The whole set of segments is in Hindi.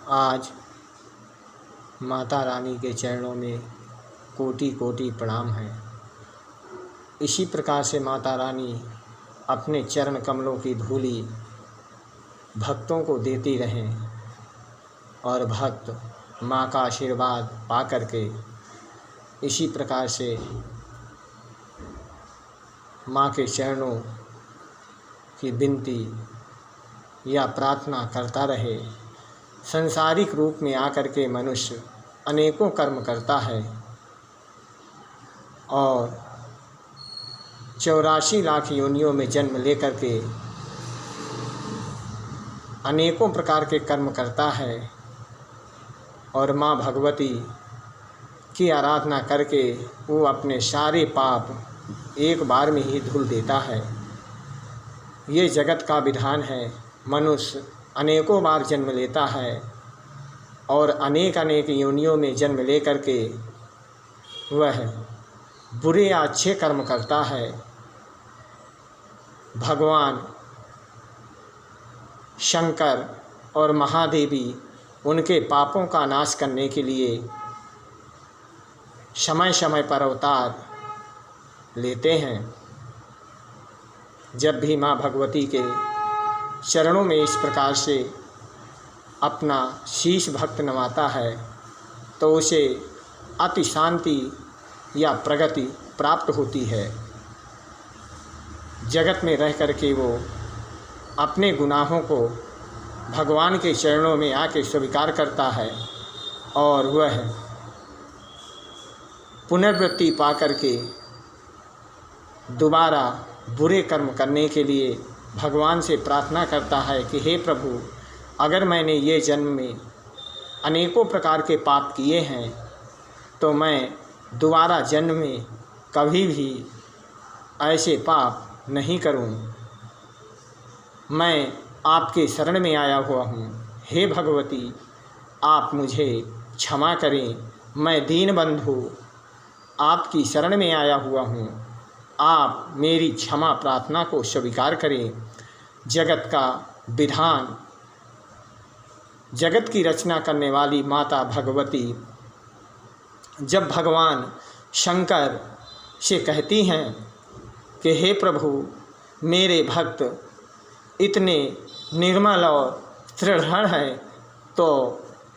आज माता रानी के चरणों में कोटि कोटि प्रणाम है। इसी प्रकार से माता रानी अपने चरण कमलों की धूली भक्तों को देती रहें और भक्त माँ का आशीर्वाद पा करके इसी प्रकार से माँ के चरणों की विनती या प्रार्थना करता रहे। संसारिक रूप में आकर के मनुष्य अनेकों कर्म करता है और 84 लाख योनियों में जन्म लेकर के अनेकों प्रकार के कर्म करता है और माँ भगवती की आराधना करके वो अपने सारे पाप एक बार में ही धुल देता है। ये जगत का विधान है। मनुष्य अनेकों बार जन्म लेता है और अनेक अनेक योनियों में जन्म लेकर के वह बुरे या अच्छे कर्म करता है। भगवान शंकर और महादेवी उनके पापों का नाश करने के लिए समय समय पर अवतार लेते हैं। जब भी माँ भगवती के चरणों में इस प्रकार से अपना शीश भक्त नवाता है तो उसे अति शांति या प्रगति प्राप्त होती है। जगत में रह कर के वो अपने गुनाहों को भगवान के चरणों में आके स्वीकार करता है और वह पुनर्वृत्ति पा करके दोबारा बुरे कर्म करने के लिए भगवान से प्रार्थना करता है कि हे प्रभु, अगर मैंने ये जन्म में अनेकों प्रकार के पाप किए हैं तो मैं दोबारा जन्म में कभी भी ऐसे पाप नहीं करूं। मैं आपके शरण में आया हुआ हूं। हे भगवती, आप मुझे क्षमा करें। मैं दीन बंधु आपकी शरण में आया हुआ हूं। आप मेरी क्षमा प्रार्थना को स्वीकार करें। जगत का विधान, जगत की रचना करने वाली माता भगवती जब भगवान शंकर से कहती हैं कि हे प्रभु, मेरे भक्त इतने निर्मल और दृढ़ हैं तो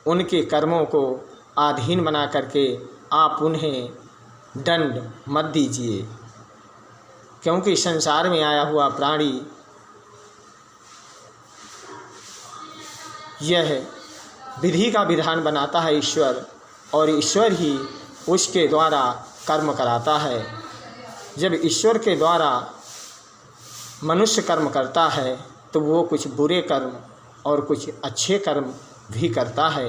उनके कर्मों को अधीन बना करके आप उन्हें दंड मत दीजिए, क्योंकि संसार में आया हुआ प्राणी यह विधि का विधान बनाता है ईश्वर, और ईश्वर ही उसके द्वारा कर्म कराता है। जब ईश्वर के द्वारा मनुष्य कर्म करता है तो वो कुछ बुरे कर्म और कुछ अच्छे कर्म भी करता है।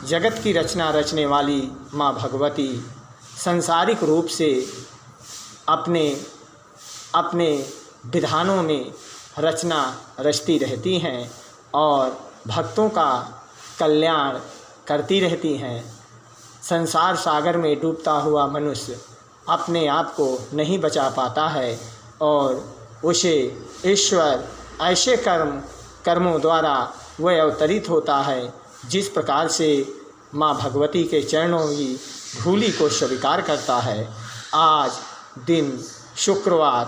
जगत की रचना रचने वाली माँ भगवती सांसारिक रूप से अपने विधानों में रचना रचती रहती हैं और भक्तों का कल्याण करती रहती हैं। संसार सागर में डूबता हुआ मनुष्य अपने आप को नहीं बचा पाता है और उसे ईश्वर ऐसे कर्मों द्वारा वह अवतरित होता है जिस प्रकार से माँ भगवती के चरणों की धूलि को स्वीकार करता है। आज दिन शुक्रवार,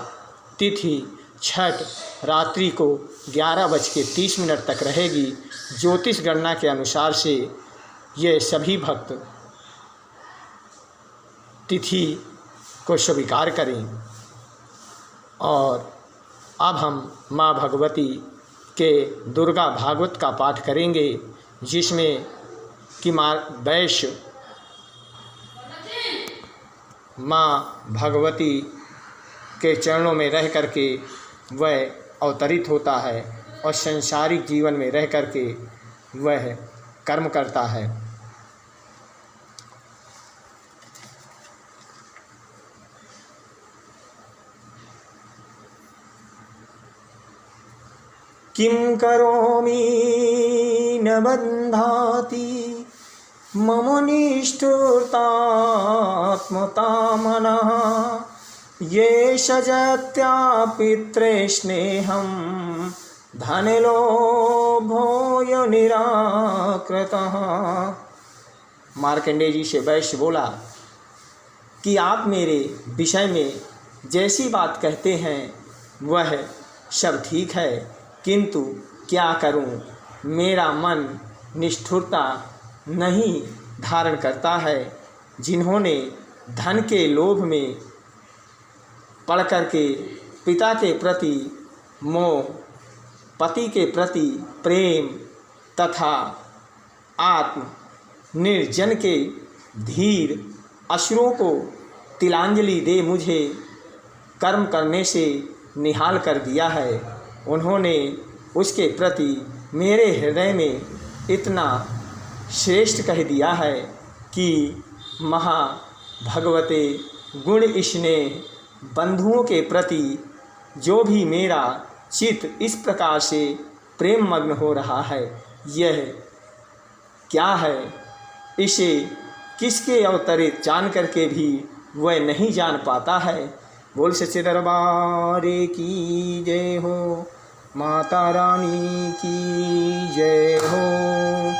तिथि छठ, रात्रि को 11:30 तक रहेगी। ज्योतिष गणना के अनुसार से ये सभी भक्त तिथि को स्वीकार करें। और अब हम माँ भगवती के दुर्गा भागवत का पाठ करेंगे, जिसमें कि वैश्य माँ भगवती के चरणों में रह करके वह अवतरित होता है और संसारिक जीवन में रह करके वह कर्म करता है। किं करोमि न बन्धाति मम निष्ठुरतात्मता मनः ये सजत्या पित्रे स्नेहं धन लोभो निराकृतः। मार्कंडेय जी से वैश्य बोला कि आप मेरे विषय में जैसी बात कहते हैं वह सब ठीक है, किंतु क्या करूं, मेरा मन निष्ठुरता नहीं धारण करता है। जिन्होंने धन के लोभ में पड़ करके पिता के प्रति मोह, पति के प्रति प्रेम तथा आत्म निर्जन के धीर अश्रुओं को तिलांजलि दे मुझे कर्म करने से निहाल कर दिया है, उन्होंने उसके प्रति मेरे हृदय में इतना श्रेष्ठ कह दिया है कि महाभगवते गुण इसने बंधुओं के प्रति जो भी मेरा चित्त इस प्रकार से प्रेम मग्न हो रहा है, यह क्या है, इसे किसके अवतरित जान करके भी वह नहीं जान पाता है। बोल सच्चे दरबार की जय हो, माता रानी की जय हो।